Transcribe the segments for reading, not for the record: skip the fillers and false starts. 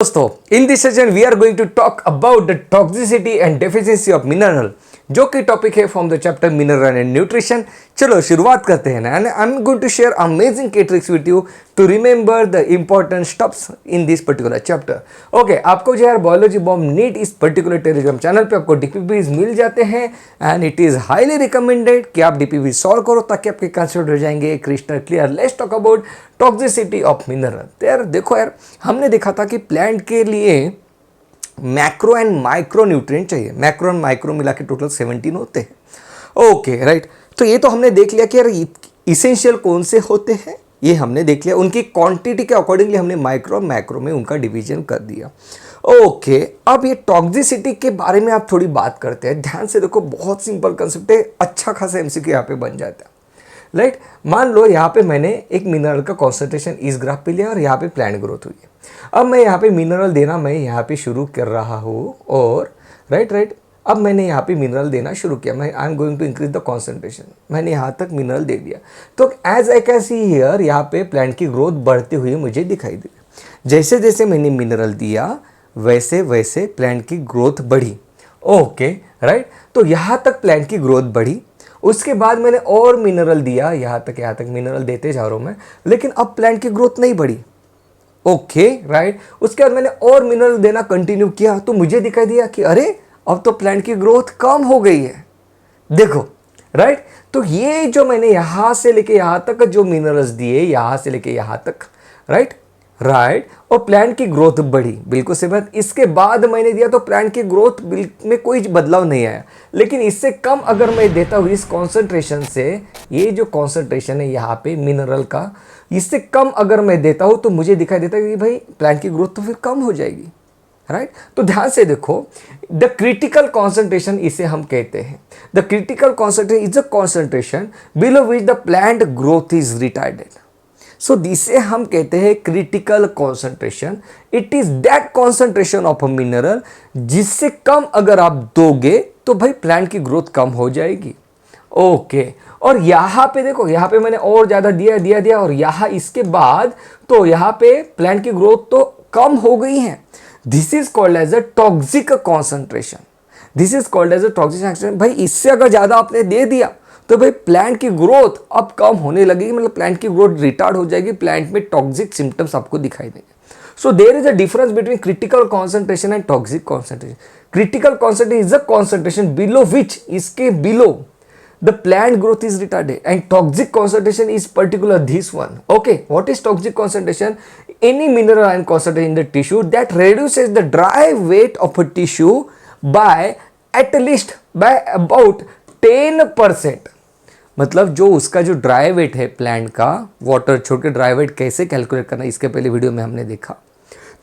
दोस्तों in this session we are going to talk about the toxicity and deficiency of mineral, जो कि topic है from the chapter mineral and nutrition. चलो शुरुआत करते हैं ना। And I am going to share amazing के tricks with you to remember the important steps in this particular chapter. Okay, आपको जो है बायोलॉजी बॉम्ब नीट इस पर्टिकुलर टेलीग्राम चैनल पे आपको डीपीवीज मिल जाते हैं and it is highly recommended कि आप डीपीवी सॉल्व करो ताकि आपके कंसेप्ट हो जाएंगे crystal clear. Let's talk about toxicity of mineral. तो यार देखो यार, हमने देखा था कि प्लांट के लिए मैक्रो एंड माइक्रो न्यूट्रिएंट चाहिए। मैक्रो एंड माइक्रो मिला के टोटल 17 होते हैं। ओके राइट, तो ये तो हमने देख लिया कि यार इसेंशियल कौन से होते हैं, ये हमने देख लिया। उनकी क्वांटिटी के अकॉर्डिंगली हमने माइक्रो मैक्रो में उनका डिवीजन कर दिया। ओके, अब ये टॉक्सिसिटी के बारे में आप थोड़ी बात करते हैं। ध्यान से देखो, बहुत सिंपल कंसेप्ट है, अच्छा खासा एमसीक्यू यहाँ पे बन जाता है। राइट, मान लो यहाँ पे मैंने एक मिनरल का कॉन्सेंट्रेशन इस ग्राफ पे लिया और यहाँ पे प्लांट ग्रोथ हुई है। अब मैं यहाँ पे मिनरल देना मैं यहाँ पे शुरू कर रहा हूँ और राइट अब मैंने यहाँ पे मिनरल देना शुरू किया। मैं I am going to increase the concentration. मैंने यहाँ तक मिनरल दे दिया तो as I can see here, यहाँ पे प्लांट की ग्रोथ बढ़ते हुए मुझे दिखाई दी। जैसे जैसे मैंने मिनरल दिया वैसे वैसे प्लांट की ग्रोथ बढ़ी। ओके राइट, तो यहाँ तक प्लांट की ग्रोथ बढ़ी। उसके बाद मैंने और मिनरल दिया, यहाँ तक मिनरल देते जा रहा हूँ मैं, लेकिन अब प्लांट की ग्रोथ नहीं बढ़ी। ओके राइट, उसके बाद मैंने और मिनरल देना कंटिन्यू किया तो मुझे दिखाई दिया कि अरे अब तो प्लांट की ग्रोथ कम हो गई है। देखो राइट, तो ये जो मैंने यहाँ से लेके यहाँ तक जो मिनरल्स दिए, यहाँ से लेके यहाँ तक राइट, और प्लांट की ग्रोथ बढ़ी, बिल्कुल सही बात। इसके बाद मैंने दिया तो प्लांट की ग्रोथ में कोई बदलाव नहीं आया। लेकिन इससे कम अगर मैं देता हूँ इस कॉन्सेंट्रेशन से, ये जो कॉन्सेंट्रेशन है यहाँ पे मिनरल का, इससे कम अगर मैं देता हूँ तो मुझे दिखाई देता है कि भाई प्लांट की ग्रोथ तो फिर कम हो जाएगी। राइट, तो ध्यान से देखो, द क्रिटिकल कॉन्सेंट्रेशन इसे हम कहते हैं। The critical concentration is a concentration below which the plant growth is retarded. So जिसे हम कहते हैं critical concentration. It is that concentration of a mineral जिससे कम अगर आप दोगे तो भाई प्लांट की ग्रोथ कम हो जाएगी। ओके, और यहाँ पे देखो, यहाँ पे मैंने और ज़्यादा दिया और यहाँ इसके बाद तो यहाँ पे प्लांट की ग्रोथ तो कम हो गई है। This is called as a toxic concentration. This is called as a toxic concentration. भाई इससे अगर ज़्यादा आपने दे दिया तो भाई प्लांट की ग्रोथ अब कम होने लगेगी, मतलब प्लांट की ग्रोथ रिटार्ड हो जाएगी, प्लांट में टॉक्सिक सिम्टम्स आपको दिखाई देंगे। So there is a difference between critical concentration and toxic concentration. Critical concentration is a concentration below which, इसके below the plant growth is retarded, and toxic concentration is particular this one. Okay, what is toxic concentration? Any mineral ion concentration in the tissue that reduces the dry weight of a tissue by at least by about 10%। मतलब जो उसका जो dry wait है plant का, water छोड़ के dry wait कैसे calculate करना, इसके पहले वीडियो में हमने देखा।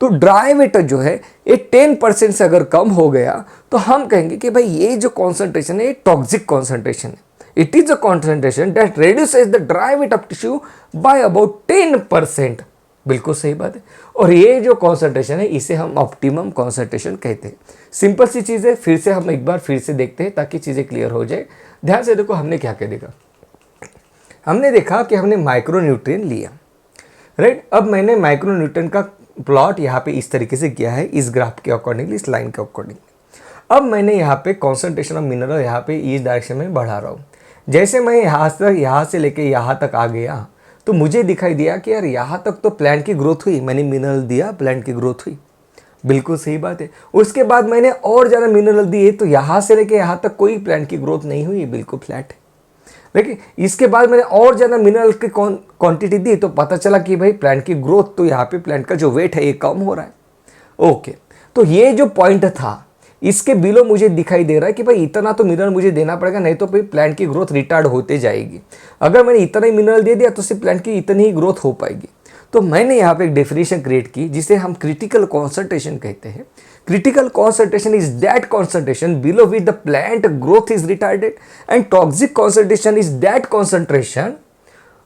तो ड्राई वेट जो है ये 10% से अगर कम हो गया तो हम कहेंगे कि भाई ये जो कॉन्सेंट्रेशन है ये टॉक्सिक कॉन्सेंट्रेशन है। It is a concentration that reduces the dry weight of tissue by about 10%। बिल्कुल सही बात है। और ये जो कॉन्सेंट्रेशन है इसे हम ऑप्टिमम कॉन्सेंट्रेशन कहते हैं। सिंपल सी चीज़ है, फिर से हम एक बार फिर से देखते हैं ताकि चीज़ें क्लियर हो जाए। ध्यान से देखो, हमने क्या क्या देखा। हमने देखा कि हमने माइक्रो न्यूट्रिएंट लिया। राइट, अब मैंने माइक्रो न्यूट्रिएंट का प्लॉट यहाँ पे इस तरीके से किया है, इस ग्राफ के अकॉर्डिंगली, इस लाइन के अकॉर्डिंग। अब मैंने यहाँ पे कॉन्सेंट्रेशन ऑफ मिनरल यहाँ पे इस डायरेक्शन में बढ़ा रहा हूँ। जैसे मैं यहाँ से लेके यहाँ तक आ गया तो मुझे दिखाई दिया कि यार यहाँ तक तो प्लांट की ग्रोथ हुई, मैंने मिनरल दिया, प्लांट की ग्रोथ हुई, बिल्कुल सही बात है। उसके बाद मैंने और ज़्यादा मिनरल दिए तो यहाँ से लेके यहाँ तक कोई प्लांट की ग्रोथ नहीं हुई, बिल्कुल फ्लैट है। देखिए, इसके बाद मैंने और ज़्यादा मिनरल की क्वांटिटी दी तो पता चला कि भाई प्लांट की ग्रोथ, तो यहाँ पे प्लांट का जो वेट है ये कम हो रहा है। ओके, तो ये जो पॉइंट था इसके बिलो मुझे दिखाई दे रहा है कि भाई इतना तो मिनरल मुझे देना पड़ेगा, नहीं तो भाई प्लांट की ग्रोथ रिटार्ड होते जाएगी। अगर मैंने इतना ही मिनरल दे दिया तो सिर्फ प्लांट की इतनी ही ग्रोथ हो पाएगी। तो मैंने यहाँ पे एक डेफिनेशन क्रिएट की जिसे हम क्रिटिकल कॉन्सेंट्रेशन कहते हैं। Critical concentration is that concentration below which the plant growth is retarded, and toxic concentration is that concentration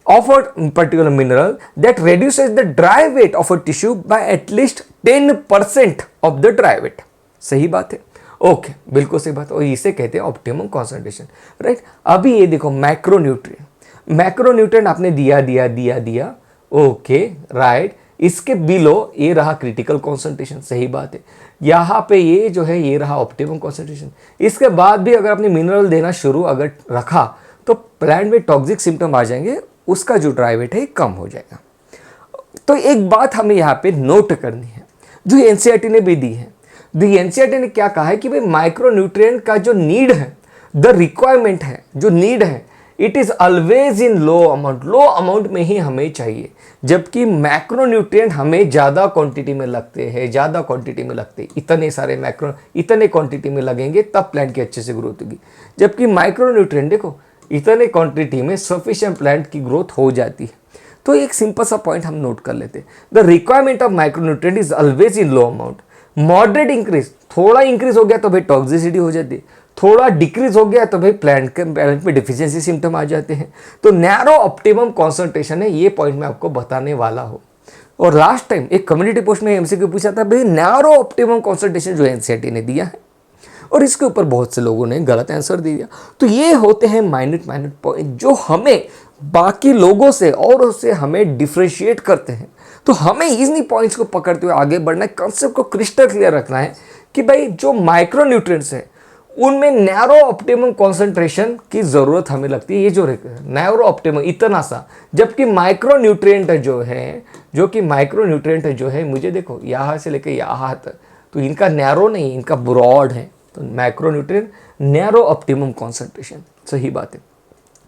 of a particular mineral that reduces the dry weight of a tissue by at least 10% of the dry weight। सही बात है। Okay, बिल्कुल सही बात है, और इसे कहते हैं ऑप्टिमम कॉन्सेंट्रेशन। राइट, अभी ये देखो मैक्रो न्यूट्रिएंट आपने दिया। ओके राइट, इसके बिलो ये रहा क्रिटिकल कॉन्सेंट्रेशन, सही बात है। यहाँ पे ये जो है ये रहा ऑप्टिमम कॉन्सेंट्रेशन। इसके बाद भी अगर आपने मिनरल देना शुरू अगर रखा तो प्लांट में टॉक्सिक सिम्टम आ जाएंगे, उसका जो ड्राई वेट है कम हो जाएगा। तो एक बात हमें यहाँ पे नोट करनी है जो एनसीईआरटी ने भी दी है। तो एनसीईआरटी ने क्या कहा है कि भाई माइक्रो न्यूट्रिएंट का जो नीड है, द रिक्वायरमेंट है, जो नीड है, it is always in low amount, low amount में ही हमें चाहिए। जबकि मैक्रो न्यूट्रिएंट हमें ज़्यादा क्वांटिटी में लगते हैं, ज़्यादा क्वांटिटी में लगते हैं, इतने सारे मैक्रो इतने क्वांटिटी में लगेंगे तब प्लांट की अच्छे से ग्रोथ होगी। जबकि माइक्रो न्यूट्रिएंट देखो इतने क्वांटिटी में सफिशिएंट प्लांट की ग्रोथ हो जाती है। तो एक सिंपल सा पॉइंट हम नोट कर लेते हैं, the requirement of micro nutrient is always in low amount. Moderate increase, थोड़ा इंक्रीज हो गया तो भाई टॉक्सिसिटी हो जाती है, थोड़ा डिक्रीज हो गया तो भाई प्लांट में डिफिशियंसी सिम्टम आ जाते हैं। तो नैरो ऑप्टिमम कॉन्सेंट्रेशन है, ये पॉइंट मैं आपको बताने वाला हूँ। और लास्ट टाइम एक कम्युनिटी पोस्ट में एमसीक्यू पूछा था, भाई नैरो ऑप्टिमम कॉन्सेंट्रेशन जो एनसीईआरटी ने दिया है, और इसके ऊपर बहुत से लोगों ने गलत आंसर दे दिया। तो ये होते हैं माइन्यूट पॉइंट जो हमें बाकी लोगों से और उससे हमें डिफ्रेंशिएट करते हैं। तो हमें इन्हीं पॉइंट्स को पकड़ते हुए आगे बढ़ना है, कंसेप्ट को क्रिस्टल क्लियर रखना है कि भाई जो माइक्रो न्यूट्रिएंट्स है उनमें नैरो ऑप्टिमम कॉन्सेंट्रेशन की ज़रूरत हमें लगती है। ये जो नैरो ऑप्टिमम इतना सा, जबकि माइक्रो न्यूट्रिएंट जो है, जो कि माइक्रो न्यूट्रिएंट जो है, मुझे देखो यहाँ से लेकर यहाँ तक, तो इनका नैरो नहीं, इनका ब्रॉड है। तो micro nutrient narrow optimum concentration, सही बात है।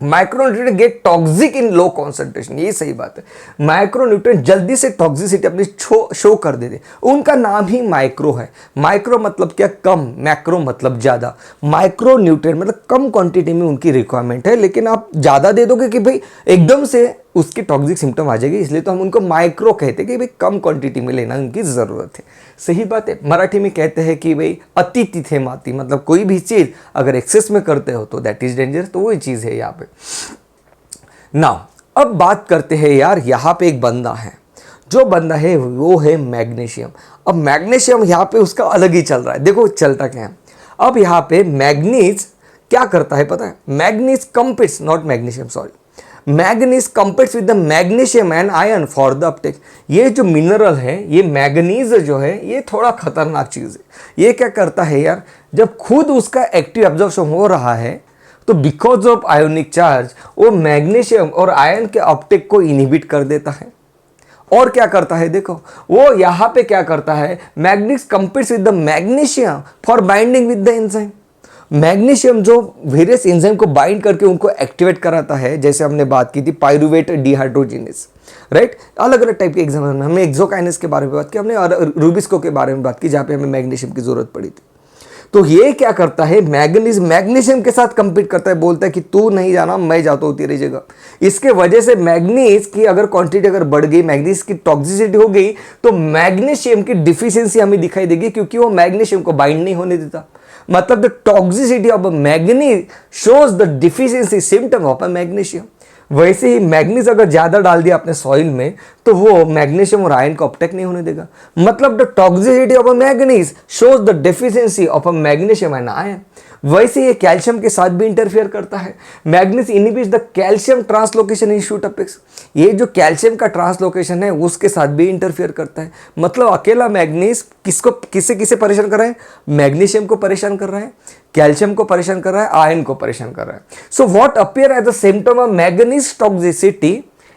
Micro nutrient get toxic in low concentration, ये सही बात है। माइक्रो न्यूट्रिएंट जल्दी से टॉक्सिसिटी अपनी शो कर देते, उनका नाम ही माइक्रो है। माइक्रो मतलब क्या, कम, मैक्रो मतलब ज़्यादा। माइक्रो न्यूट्रिएंट मतलब कम क्वांटिटी में उनकी रिक्वायरमेंट है, लेकिन आप ज़्यादा दे दोगे कि भाई एकदम से उसकी टॉक्सिक सिम्टम आ जाएगी, इसलिए तो हम उनको माइक्रो कहते हैं कि भाई कम क्वांटिटी में लेना उनकी ज़रूरत है। सही बात है। मराठी में कहते हैं कि भाई अति तिथे माती, मतलब कोई भी चीज़ अगर एक्सेस में करते हो तो दैट इज डेंजर। तो वही चीज़ है यहाँ पे। नाउ अब बात करते हैं यार, यहाँ पे एक बंदा है, जो बंदा है वो है मैग्नीशियम। अब मैग्नीशियम यहाँ पे उसका अलग ही चल रहा है। देखो चलता क्या है, अब यहाँ पे मैग्नीज क्या करता है पता है, manganese competes, not magnesium sorry, manganese competes with the magnesium and ion for the uptake. ये जो मिनरल है, ये मैग्नीज जो है, ये थोड़ा खतरनाक चीज़ है। ये क्या करता है यार, जब खुद उसका एक्टिव एब्जॉर्प्शन हो रहा है तो बिकॉज ऑफ आयोनिक चार्ज वो मैग्नीशियम और आयन के अपटेक को इनहिबिट कर देता है। और क्या करता है देखो, वो यहाँ पे क्या करता है, manganese competes with the magnesium for binding with the enzyme. Magnesium जो वेरियस एंजाइम को बाइंड करके उनको एक्टिवेट कराता है, जैसे हमने बात की थी पायरुवेट डिहाइड्रोजिनेस, राइट। अलग अलग टाइप के एग्जाम्पल में हमने एक्सोकाइनेस के बारे में बात की, हमने रूबिस्को के बारे में बात की जहाँ पे हमें मैग्नीशियम की जरूरत पड़ी थी। तो ये क्या करता है, मैग्नीशियम के साथ कंपीट करता है, बोलता है कि तू नहीं जाना मैं जाता हूँ तेरी जगह। इसके वजह से मैग्नीज की अगर क्वांटिटी अगर बढ़ गई, मैग्नीज की टॉक्सिसिटी हो गई, तो मैग्नीशियम की डिफिशियंसी हमें दिखाई देगी, क्योंकि वो मैग्नीशियम को बाइंड नहीं होने देता। मतलब the toxicity of manganese shows the deficiency symptom of magnesium. वैसे ही मैग्नीज अगर ज़्यादा डाल दिया अपने सॉइल में तो वो मैग्नीशियम और आयन को अपटेक नहीं होने देगा। मतलब the toxicity of a manganese shows the deficiency of a magnesium and ion. वैसे ये कैल्शियम के साथ भी इंटरफेयर करता है। Manganese inhibits the calcium translocation in shoot apex. ये जो कैल्शियम का ट्रांसलोकेशन है उसके साथ भी इंटरफेयर करता है। मतलब अकेला मैग्नीज किसे किसे परेशान कर रहा है, मैग्नीशियम को परेशान कर रहा है, कैल्शियम को परेशान कर रहा है, आयन को परेशान कर रहा है। So what appear as the symptom of manganese toxicity,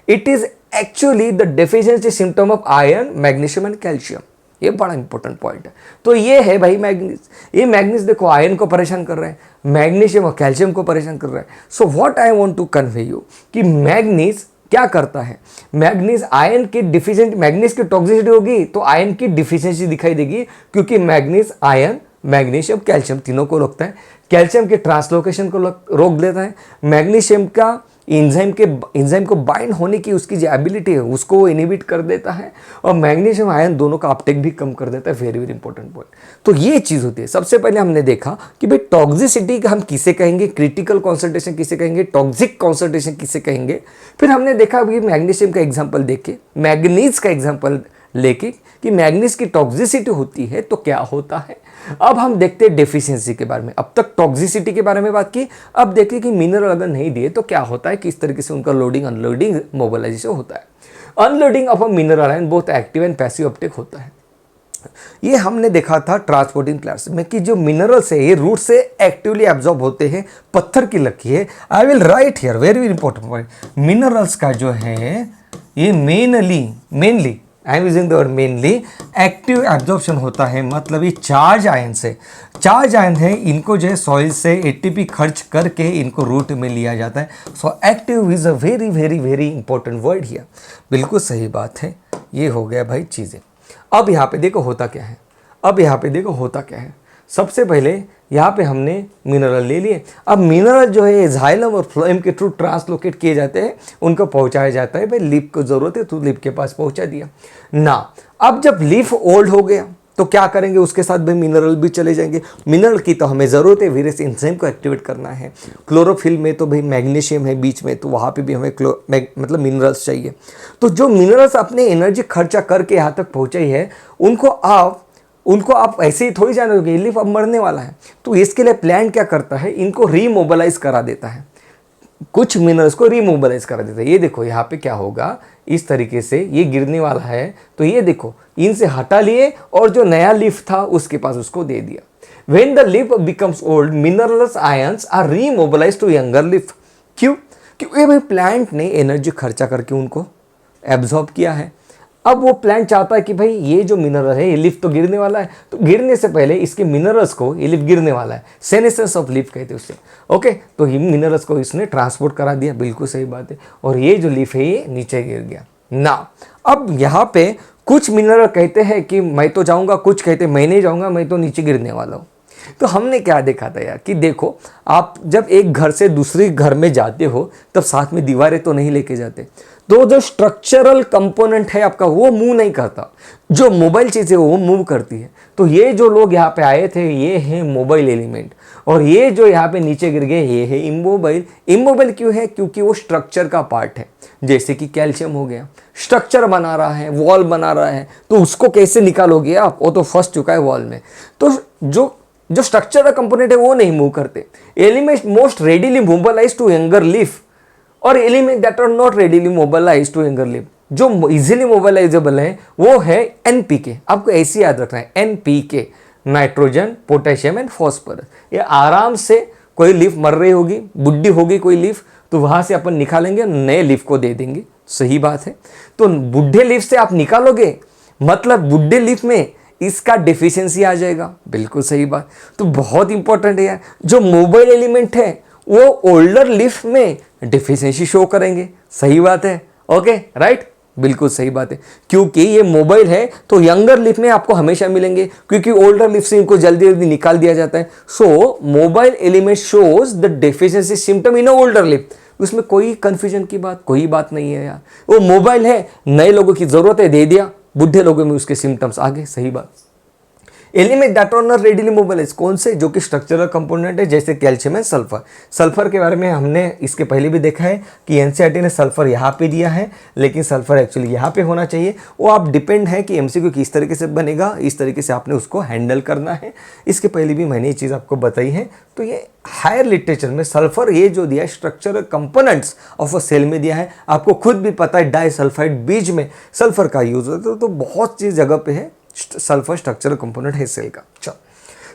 it is actually the deficiency symptom of iron, magnesium and calcium. ये बड़ा इंपॉर्टेंट पॉइंट है। तो ये है भाई मैग्नीज। ये मैग्नीज देखो आयन को परेशान कर रहा है, मैग्नीशियम और कैल्शियम को परेशान कर रहा है। So what I want to convey you कि मैग्नीज क्या करता है, मैग्नीज आयन की डिफिशियंसी, मैग्नीज की टॉक्सिसिटी होगी तो आयन की डिफिशियंसी दिखाई देगी, क्योंकि मैग्नीज आयन, मैग्नीशियम, कैल्शियम तीनों को रोकता है। कैल्शियम के ट्रांसलोकेशन को रोक देता है। मैग्नीशियम का एंजाइम को बाइंड होने की उसकी जो एबिलिटी है उसको वो इनहिबिट कर देता है, और मैग्नीशियम आयन दोनों का अपटेक भी कम कर देता है। Very very important point. तो ये चीज़ होती है। सबसे पहले हमने देखा कि भाई टॉक्सिसिटी का हम किसे कहेंगे, क्रिटिकल कॉन्सेंट्रेशन किसे कहेंगे, टॉक्सिक कॉन्सेंट्रेशन किसे कहेंगे। फिर हमने देखा कि मैग्नीशियम का एग्जाम्पल देके, मैग्नीज का एग्जाम्पल लेके कि मैग्नीज की टॉक्सिसिटी होती है तो क्या होता है। अब हम देखते हैं डेफिशिएंसी के बारे में। अब तक टॉक्सिसिटी के बारे में बात की, अब देखिए कि मिनरल अगर नहीं दिए तो क्या होता है, किस तरीके से उनका लोडिंग अनलोडिंग मोबिलाइजेशन होता है। Unloading of a mineral ion both active and passive Uptake होता है। ये हमने देखा था ट्रांसपोर्टिंग प्लांट्स में कि जो मिनरल्स है ये रूट से एक्टिवली एब्जॉर्ब होते हैं, पत्थर की लकी है। I will write here very important point, minerals का जो है ये mainly I am using the word mainly active absorption होता है, मतलब ये चार्ज आयन है, इनको जो है सॉइल से एटीपी खर्च करके इनको रूट में लिया जाता है। So active is a very very very important word here. बिल्कुल सही बात है, ये हो गया भाई चीज़ें। अब यहाँ पे देखो होता क्या है, सबसे पहले यहाँ पे हमने मिनरल ले लिए। अब मिनरल जो है जाइलम और फ्लोएम के थ्रू ट्रांसलोकेट किए जाते हैं, उनको पहुँचाया जाता है। भाई लीफ को ज़रूरत है तो लीफ के पास पहुँचा दिया ना। अब जब लीफ ओल्ड हो गया तो क्या करेंगे, उसके साथ भाई मिनरल भी चले जाएंगे। मिनरल की तो हमें ज़रूरत है, वेरियस एंजाइम को एक्टिवेट करना है। क्लोरोफिल में तो भाई मैग्नीशियम है बीच में, तो वहाँ पे भी हमें मतलब मिनरल्स चाहिए। तो जो मिनरल्स अपने एनर्जी खर्चा करके यहाँ तक पहुँचाई है, उनको आप ऐसे ही थोड़ी जानोगे, लीफ अब मरने वाला है। तो इसके लिए प्लांट क्या करता है, इनको रीमोबलाइज करा देता है, कुछ मिनरल्स को रीमोबलाइज करा देता है। ये देखो यहाँ पे क्या होगा, इस तरीके से ये गिरने वाला है तो ये देखो इनसे हटा लिए और जो नया लीफ था उसके पास उसको दे दिया। When the leaf becomes old, minerals ions are remobilized to younger leaf. क्यों? क्योंकि भाई प्लांट ने एनर्जी खर्चा करके उनको एब्जॉर्ब किया है। अब वो प्लांट चाहता है कि भाई ये जो मिनरल है, ये लीफ तो गिरने वाला है, तो गिरने से पहले इसके मिनरल्स को, ये लीफ गिरने वाला है, सेनेसेंस ऑफ लीफ कहते हैं उससे। ओके, तो ये मिनरल्स को इसने ट्रांसपोर्ट करा दिया, बिल्कुल सही बात है। और ये जो लीफ है ये नीचे गिर गया ना। अब यहाँ पे कुछ मिनरल कहते हैं कि मैं तो जाऊँगा, कुछ कहते हैं मैं नहीं जाऊँगा, मैं तो नीचे गिरने वाला हूँ। तो हमने क्या देखा था यार कि देखो, आप जब एक घर से दूसरे घर में जाते हो तब साथ में दीवारें तो नहीं लेके जाते, तो जो स्ट्रक्चरल कंपोनेंट है आपका वो मूव नहीं करता, जो मोबाइल चीज़ है वो मूव करती है। तो ये जो लोग यहाँ पे आए थे ये है मोबाइल एलिमेंट, और ये जो यहाँ पे नीचे गिर गए ये है इमोबाइल। इमोबाइल क्यों है? क्योंकि वो स्ट्रक्चर का पार्ट है। जैसे कि कैल्शियम हो गया, स्ट्रक्चर बना रहा है, वॉल बना रहा है, तो उसको कैसे निकालोगे आप? वो तो फंस चुका है वॉल में। तो जो स्ट्रक्चर का कंपोनेंट है वो नहीं मूव करते। Element most readily mobilize to younger leaf और element that are not readily mobilize to younger leaf, जो इजीली मोबिलाइजेबल है वो है एनपीके। आपको ऐसे याद रखना है, NPK, nitrogen, potassium and phosphorus. ये आराम से कोई लीफ मर रही होगी, बुढ़ी होगी कोई लीफ, तो वहां से अपन निकालेंगे, नए लीफ को दे देंगे। सही बात है। तो बुढ़े लीफ से आप निकालोगे, मतलब बुढ़े लीफ में इसका डेफिशिएंसी आ जाएगा। बिल्कुल सही बात। तो बहुत इंपॉर्टेंट है यार, जो मोबाइल एलिमेंट है वो ओल्डर लीफ में डेफिशिएंसी शो करेंगे। सही बात है। ओके, राइट, बिल्कुल सही बात है। क्योंकि ये मोबाइल है तो यंगर लीफ में आपको हमेशा मिलेंगे, क्योंकि ओल्डर लीफ से इनको जल्दी जल्दी निकाल दिया जाता है। So mobile element shows the deficiency symptom in a older leaf. उसमें कोई कंफ्यूजन की बात, कोई बात नहीं है यार। वो मोबाइल है, नए लोगों की जरूरत है, दे दिया, बुढ़े लोगों में उसके सिम्टम्स आ गए। सही बात। Element that are not readily mobilise, कौन से? जो कि स्ट्रक्चरल कंपोनेंट है, जैसे कैल्शियम एंड सल्फर। सल्फर के बारे में हमने इसके पहले भी देखा है कि एनसीईआरटी ने सल्फर यहाँ पे दिया है, लेकिन सल्फर एक्चुअली यहाँ पे होना चाहिए। वो आप डिपेंड है कि एमसीक्यू किस तरीके से बनेगा, इस तरीके से आपने उसको हैंडल करना है। इसके पहले भी मैंने ये चीज़ आपको बताई है। तो ये हायर लिटरेचर में सल्फर ये जो दिया है structural components of a cell में दिया है। आपको खुद भी पता है डाइसल्फाइड बीज में सल्फर का यूज होता है, तो बहुत सी जगह पे है सल्फर स्ट्रक्चरल कंपोनेंट है सेल का। चलो,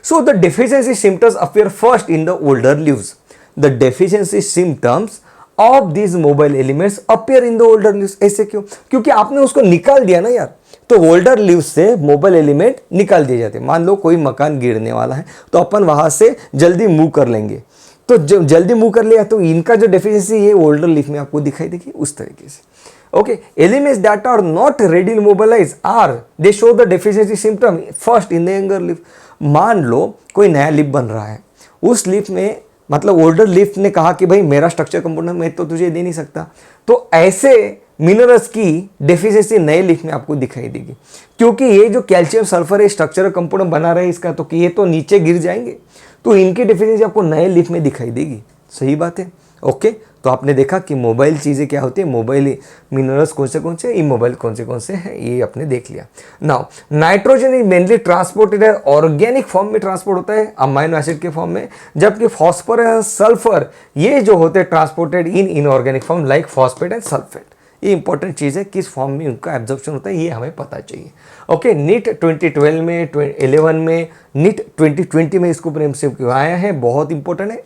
so the deficiency symptoms appear first in the older leaves. The deficiency symptoms of these mobile elements appear in the older leaves. ऐसे क्यों? क्योंकि आपने उसको निकाल दिया ना यार, तो ओल्डर लीव्स से मोबाइल एलिमेंट निकाल दिए जाते हैं। मान लो कोई मकान गिरने वाला है तो अपन वहां से जल्दी मूव कर लेंगे, तो जब जल्दी मूव कर लिया तो इनका जो डेफिशिएंसी है ओल्डर लीफ में आपको दिखाई देगी उस तरीके से। Okay, elements that are not readily mobilized are they show the deficiency symptom first in the younger leaf. मान लो कोई नया लीफ बन रहा है, उस लीफ में मतलब ओल्डर लीफ ने कहा कि भाई मेरा स्ट्रक्चर कंपोनेंट मैं तो तुझे दे नहीं सकता, तो ऐसे मिनरल्स की डेफिशिएंसी नए लीफ में आपको दिखाई देगी। क्योंकि ये जो कैल्शियम सल्फर है स्ट्रक्चरल कंपोनेंट बना रहे इसका, तो कि ये तो नीचे गिर जाएंगे, तो इनकी डेफिशिएंसी आपको नए लीफ में दिखाई देगी। सही बात है। ओके, तो आपने देखा कि मोबाइल चीज़ें क्या होती है, मोबाइल मिनरल्स कौन से इमोबाइल कौन से हैं, ये आपने देख लिया। Now nitrogen is mainly transported है, ऑर्गेनिक फॉर्म में ट्रांसपोर्ट होता है अमाइनो एसिड के फॉर्म में, जबकि फॉस्फोरस सल्फर ये जो होते हैं transported in inorganic form like phosphate and sulphate. ये इंपॉर्टेंट चीज़ है, किस फॉर्म में उनका एब्जॉर्प्शन होता है ये हमें पता चाहिए। ओके, नीट 2012 में 11 में, नीट 2020 में इसको MCQ आया है, बहुत इंपॉर्टेंट है।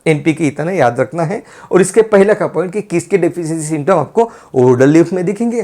एनपी की इतना याद रखना है। और इसके पहले का पॉइंट कि किसके डेफिशिएंसी सिम्टम आपको ओरल लिफ्ट में दिखेंगे,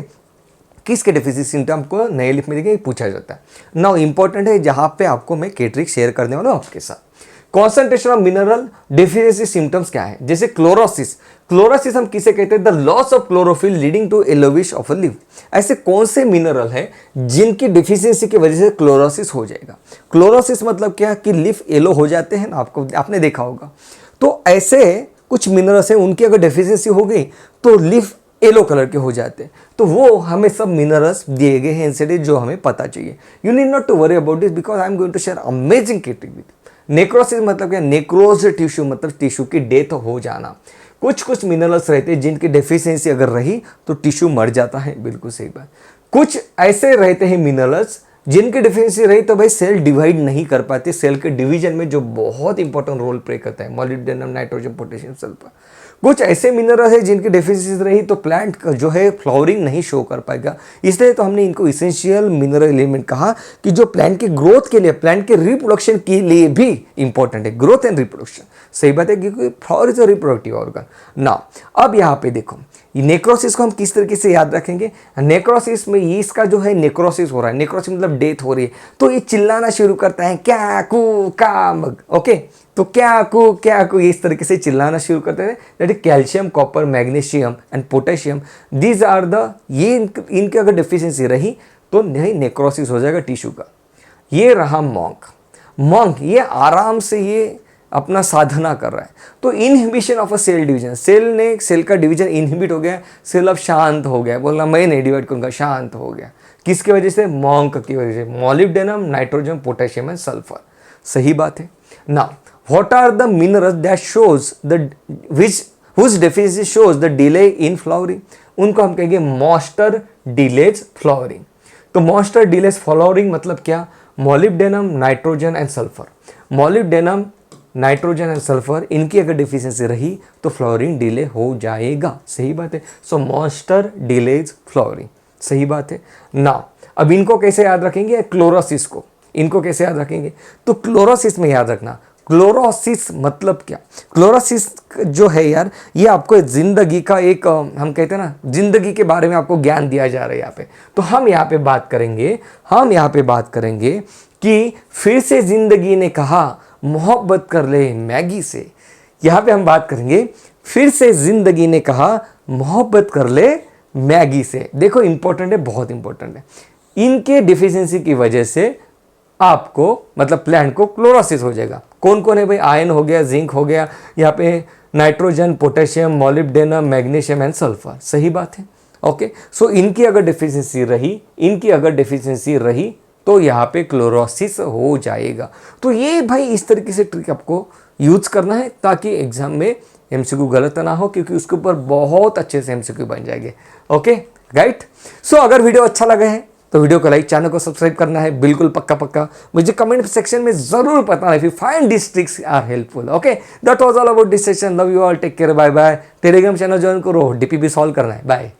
किसके डेफिशिएंसी सिम्टम को नए लिफ्ट में दिखेंगे, पूछा जाता है। नाउ इंपॉर्टेंट है जहां पे आपको मैं केट्रिक शेयर करने वाला हूं आपके साथ। Concentration of mineral deficiency symptoms क्या है, जैसे क्लोरोसिस। क्लोरोसिस हम किसे कहते हैं, the loss of chlorophyll leading to yellowish of a leaf. ऐसे कौन से मिनरल है जिनकी डिफिशियंसी की वजह से क्लोरोसिस हो जाएगा। क्लोरोसिस मतलब क्या कि लीफ येलो हो जाते हैं ना, आपने देखा होगा। तो ऐसे कुछ मिनरल्स हैं उनकी अगर डेफिशिएंसी हो गई तो लीफ येलो कलर के हो जाते हैं। तो वो हमें सब मिनरल्स दिए गए हैं एनसीडी जो हमें पता चाहिए। You need not to worry about this because I am going to share amazing trick with. Necrosis मतलब क्या, नेक्रोज टिश्यू मतलब टिश्यू की डेथ हो जाना। कुछ मिनरल्स रहते हैं जिनकी डेफिशिएंसी अगर रही तो टिश्यू मर जाता है, बिल्कुल सही बात। कुछ ऐसे रहते हैं मिनरल्स जिनकी डेफिशिएंसी रही तो भाई सेल डिवाइड नहीं कर पाते, सेल के डिवीजन में जो बहुत इंपॉर्टेंट रोल प्ले करता है, मॉलिब्डेनम, नाइट्रोजन, पोटेशियम, सल्फर। कुछ ऐसे मिनरल है जिनकी डेफिशिएंसी रही तो प्लांट जो है फ्लावरिंग नहीं शो कर पाएगा, इसलिए तो हमने इनको इसेंशियल मिनरल एलिमेंट कहा कि जो प्लांट के ग्रोथ के लिए, प्लांट के रिप्रोडक्शन के लिए भी इंपॉर्टेंट है, ग्रोथ एंड रिप्रोडक्शन। सही बात है क्योंकि flower is a reproductive organ. ना अब यहाँ पे देखो नेक्रोसिस को हम किस तरीके से याद रखेंगे। नेक्रोसिस में ये इसका जो है नेक्रोसिस हो रहा है, नेक्रोसिस मतलब डेथ हो रही है, तो ये चिल्लाना शुरू करता है क्या कू का मग। ओके, तो क्या कू इस तरीके से चिल्लाना शुरू करते हैं। That is calcium, copper, magnesium and potassium, these are the, ये इनकी अगर डेफिशिएंसी रही तो नहीं नेक्रोसिस हो जाएगा टिश्यू का। ये रहा मॉन्क ये आराम से ये अपना साधना कर रहा है। तो inhibition of a cell division, cell का डिवीजन इनहिबिट हो गया, सेल अब शांत हो गया, बोलना मैं नहीं डिवाइड करूंगा, शांत हो गया। किसकी वजह से, मॉन्क की वजह से, molybdenum, nitrogen, potassium and sulphur. सही बात है ना। What are the minerals that shows the which deficiency shows the delay in flowering, उनको हम कहेंगे मॉइस्चर डिलेज फ्लावरिंग। तो मॉइस्चर डिलेज फ्लावरिंग मतलब क्या, molybdenum, nitrogen and sulphur. Molybdenum, nitrogen and sulphur, इनकी अगर डिफिशिएंसी रही तो फ्लावरिंग डिले हो जाएगा। सही बात है। सो मॉइस्चर डिलेज फ्लावरिंग, सही बात है ना। अब इनको कैसे याद रखेंगे, क्लोरोसिस को, इनको कैसे याद रखेंगे, तो क्लोरोसिस में याद रखना। क्लोरोसिस मतलब क्या, क्लोरोसिस जो है यार ये आपको जिंदगी का एक हम कहते हैं ना, जिंदगी के बारे में आपको ज्ञान दिया जा रहा है यहाँ पे। तो हम यहाँ पे बात करेंगे कि फिर से जिंदगी ने कहा मोहब्बत कर ले मैगी से। यहाँ पे हम बात करेंगे फिर से जिंदगी ने कहा मोहब्बत कर ले मैगी से। देखो इंपॉर्टेंट है, बहुत इंपॉर्टेंट है। इनके डिफिशियंसी की वजह से आपको मतलब प्लांट को क्लोरोसिस हो जाएगा। कौन कौन है भाई, आयरन हो गया, जिंक हो गया, यहाँ पे nitrogen, potassium, molybdenum, magnesium and sulphur. सही बात है। ओके, सो इनकी अगर डेफिशिएंसी रही तो यहाँ पे क्लोरोसिस हो जाएगा। तो ये भाई इस तरीके से ट्रिक आपको यूज करना है ताकि एग्जाम में एमसीक्यू गलत ना हो, क्योंकि उसके ऊपर बहुत अच्छे से एमसीक्यू बन जाएंगे। Okay right. सो अगर वीडियो अच्छा लगा है तो वीडियो को लाइक, चैनल को सब्सक्राइब करना है बिल्कुल पक्का। मुझे कमेंट सेक्शन में जरूर बताना if you find this tricks are helpful. Okay, that was all about this session. Love you all, take care, bye bye. Telegram channel join करो, डीपीबी सॉल्व करना है। बाय।